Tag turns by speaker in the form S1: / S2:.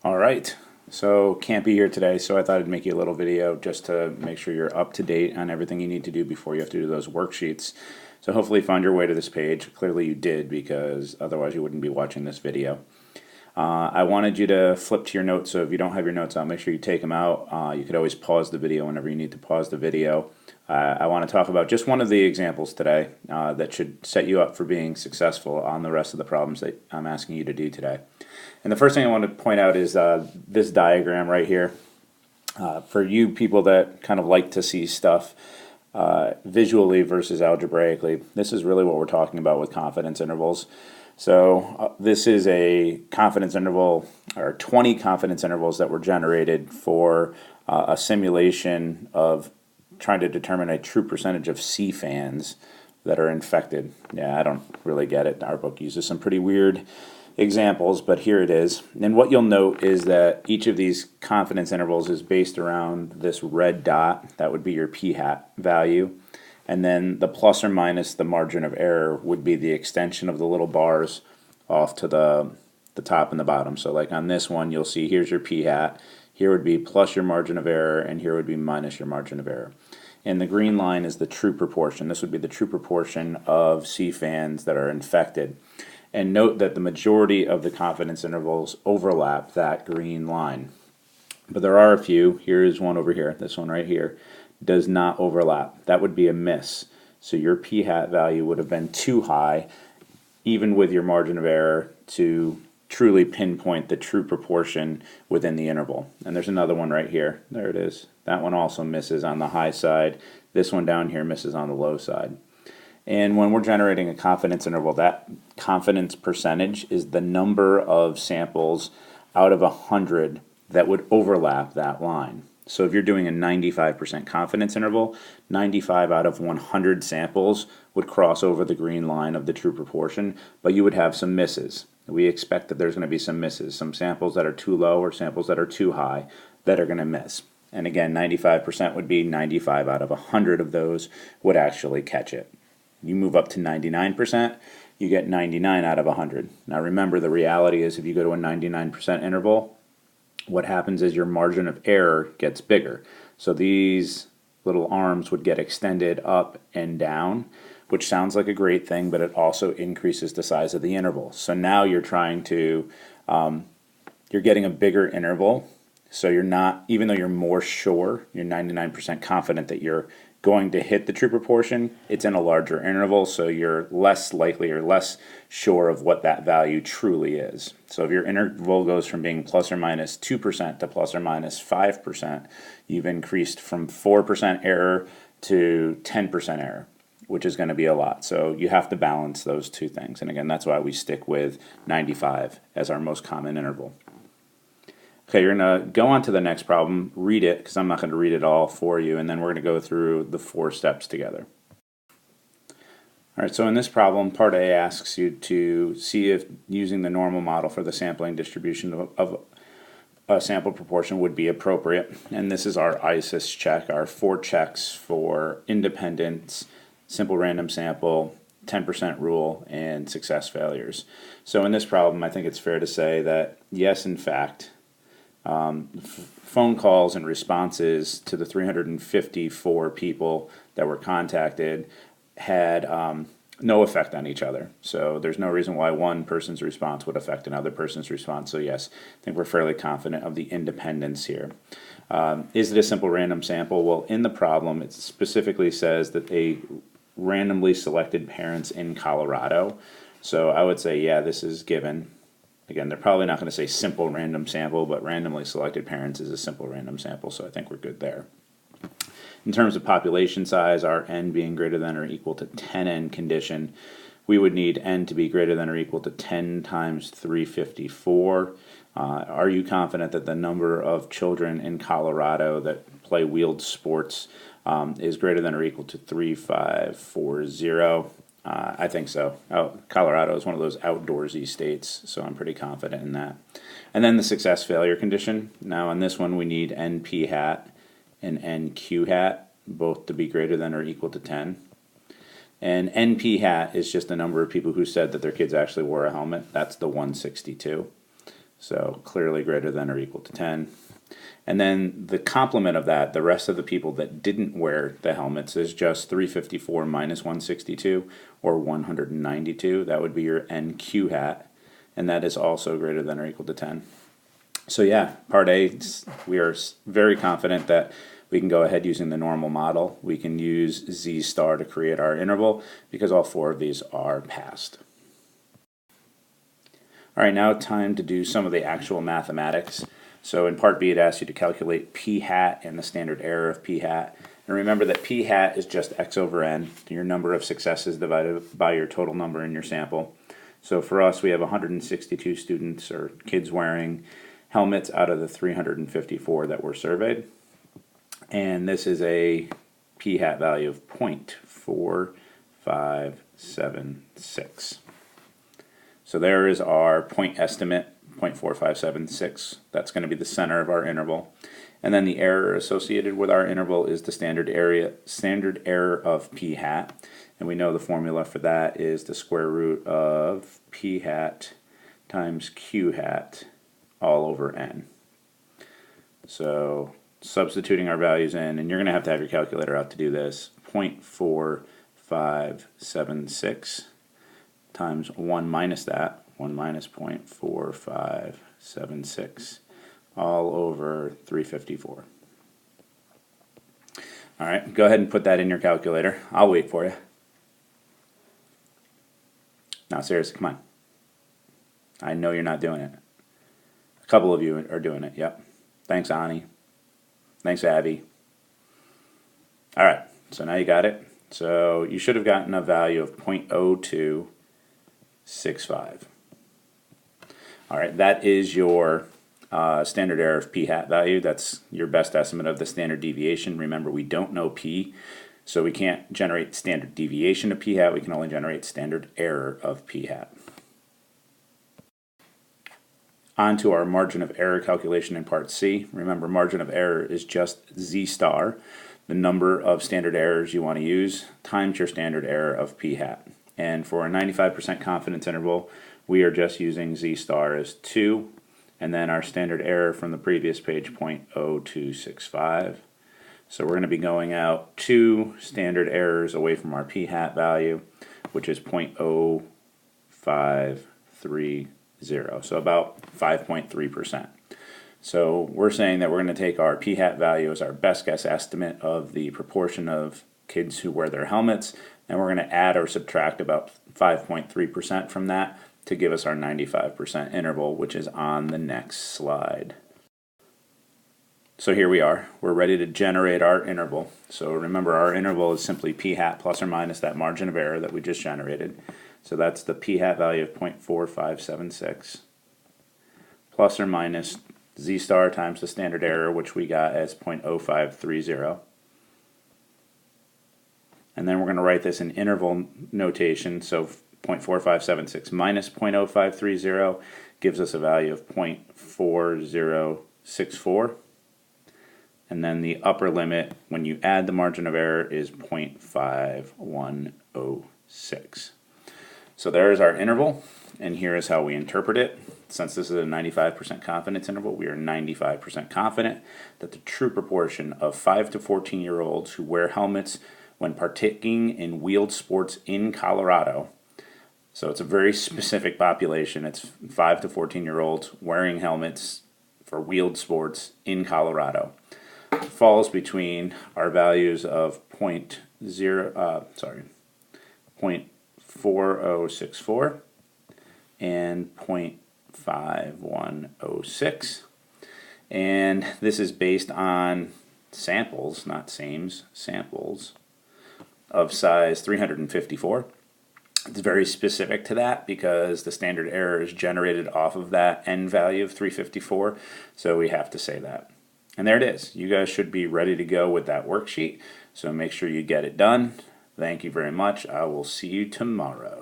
S1: All right, so can't be here today, so I thought I'd make you a little video just to make sure you're up to date on everything you need to do before you have to do those worksheets. So hopefully you found your way to this page. Clearly you did, because otherwise you wouldn't be watching this video. I wanted you to flip to your notes, so if you don't have your notes out, make sure you take them out. You could always pause the video whenever you need to pause the video. I want to talk about just one of the examples today that should set you up for being successful on the rest of the problems that I'm asking you to do today. And the first thing I want to point out is this diagram right here. For you people that kind of like to see stuff visually versus algebraically, this is really what we're talking about with confidence intervals. So this is a confidence interval, or 20 confidence intervals that were generated for a simulation of trying to determine a true percentage of C fans that are infected. Yeah, I don't really get it. Our book uses some pretty weird examples, but here it is. And what you'll note is that each of these confidence intervals is based around this red dot. That would be your p-hat value. And then the plus or minus the margin of error would be the extension of the little bars off to the top and the bottom. So like on this one, you'll see here's your p-hat, here would be plus your margin of error, and here would be minus your margin of error. And the green line is the true proportion. This would be the true proportion of C fans that are infected. And note that the majority of the confidence intervals overlap that green line. But there are a few. Here's one over here. This one right here does not overlap. That would be a miss. So your p-hat value would have been too high, even with your margin of error, to truly pinpoint the true proportion within the interval. And there's another one right here. There it is. That one also misses on the high side. This one down here misses on the low side. And when we're generating a confidence interval, that confidence percentage is the number of samples out of 100 that would overlap that line. So if you're doing a 95% confidence interval, 95 out of 100 samples would cross over the green line of the true proportion, but you would have some misses. We expect that there's going to be some misses, some samples that are too low or samples that are too high that are going to miss. And again, 95% would be 95 out of 100 of those would actually catch it. You move up to 99%, you get 99 out of 100. Now remember, the reality is if you go to a 99% interval, what happens is your margin of error gets bigger. So these little arms would get extended up and down, which sounds like a great thing, but it also increases the size of the interval. So now you're trying to, you're getting a bigger interval. So you're not, even though you're more sure, you're 99% confident that you're going to hit the true proportion, it's in a larger interval, so you're less likely or less sure of what that value truly is. So if your interval goes from being plus or minus 2% to plus or minus 5%, you've increased from 4% error to 10% error, which is going to be a lot. So you have to balance those two things. And again, that's why we stick with 95 as our most common interval. Okay, you're going to go on to the next problem, read it, because I'm not going to read it all for you, and then we're going to go through the 4 steps together. All right, so in this problem, part A asks you to see if using the normal model for the sampling distribution of a sample proportion would be appropriate. And this is our ISIS check, our 4 checks for independence, simple random sample, 10% rule, and success failures. So in this problem, I think it's fair to say that, yes, in fact, phone calls and responses to the 354 people that were contacted had no effect on each other. So there's no reason why one person's response would affect another person's response. So yes, I think we're fairly confident of the independence here. Is it a simple random sample? Well, in the problem, it specifically says that they randomly selected parents in Colorado. So I would say, yeah, this is given. Again, they're probably not going to say simple random sample, but randomly selected parents is a simple random sample, so I think we're good there. In terms of population size, our n being greater than or equal to 10n condition, we would need n to be greater than or equal to 10 times 354. Are you confident that the number of children in Colorado that play wheeled sports is greater than or equal to 3540? I think so. Colorado is one of those outdoorsy states, so I'm pretty confident in that. And then the success failure condition. Now on this one we need NP hat and NQ hat both to be greater than or equal to 10. And NP hat is just the number of people who said that their kids actually wore a helmet. That's the 162. So clearly greater than or equal to 10. And then the complement of that, the rest of the people that didn't wear the helmets, is just 354 minus 162, or 192. That would be your NQ hat, and that is also greater than or equal to 10. So yeah, part A, we are very confident that we can go ahead using the normal model. We can use Z star to create our interval because all 4 of these are passed. All right, now time to do some of the actual mathematics. So in part B, it asks you to calculate p hat and the standard error of p hat. And remember that p hat is just x over n, your number of successes divided by your total number in your sample. So for us, we have 162 students or kids wearing helmets out of the 354 that were surveyed. And this is a p hat value of 0.4576. So there is our point estimate, 0.4576. That's going to be the center of our interval. And then the error associated with our interval is the standard error of p hat. And we know the formula for that is the square root of p hat times q hat all over n. So substituting our values in, and you're going to have your calculator out to do this, 0.4576 times 1 minus that, 1 minus 0.4576, all over 354. All right, go ahead and put that in your calculator. I'll wait for you. Now, seriously, come on. I know you're not doing it. A couple of you are doing it, yep. Thanks, Ani. Thanks, Abby. All right, so now you got it. So you should have gotten a value of 0.0265. All right, that is your standard error of p hat value. That's your best estimate of the standard deviation. Remember, we don't know p, so we can't generate standard deviation of p hat. We can only generate standard error of p hat. On to our margin of error calculation in part C. Remember, margin of error is just z star, the number of standard errors you want to use, times your standard error of p hat. And for a 95% confidence interval, we are just using z star as 2, and then our standard error from the previous page, 0.0265. So we're going to be going out 2 standard errors away from our p hat value, which is 0.0530, so about 5.3%. So we're saying that we're going to take our p hat value as our best guess estimate of the proportion of kids who wear their helmets, and we're going to add or subtract about 5.3% from that to give us our 95% interval, which is on the next slide. So here we are. We're ready to generate our interval. So remember, our interval is simply p hat plus or minus that margin of error that we just generated. So that's the p hat value of 0.4576 plus or minus z star times the standard error, which we got as 0.0530. And then we're going to write this in interval notation. So 0.4576 minus 0.0530 gives us a value of 0.4064. And then the upper limit, when you add the margin of error, is 0.5106. So there is our interval, and here is how we interpret it. Since this is a 95% confidence interval, we are 95% confident that the true proportion of 5 to 14-year-olds who wear helmets when partaking in wheeled sports in Colorado, so it's a very specific population, it's 5 to 14-year-olds wearing helmets for wheeled sports in Colorado, falls between our values of 0.4064 and 0.5106, and this is based on samples, not sames, samples of size 354. It's very specific to that because the standard error is generated off of that n value of 354, so we have to say that. And there it is. You guys should be ready to go with that worksheet, so make sure you get it done. Thank you very much. I will see you tomorrow.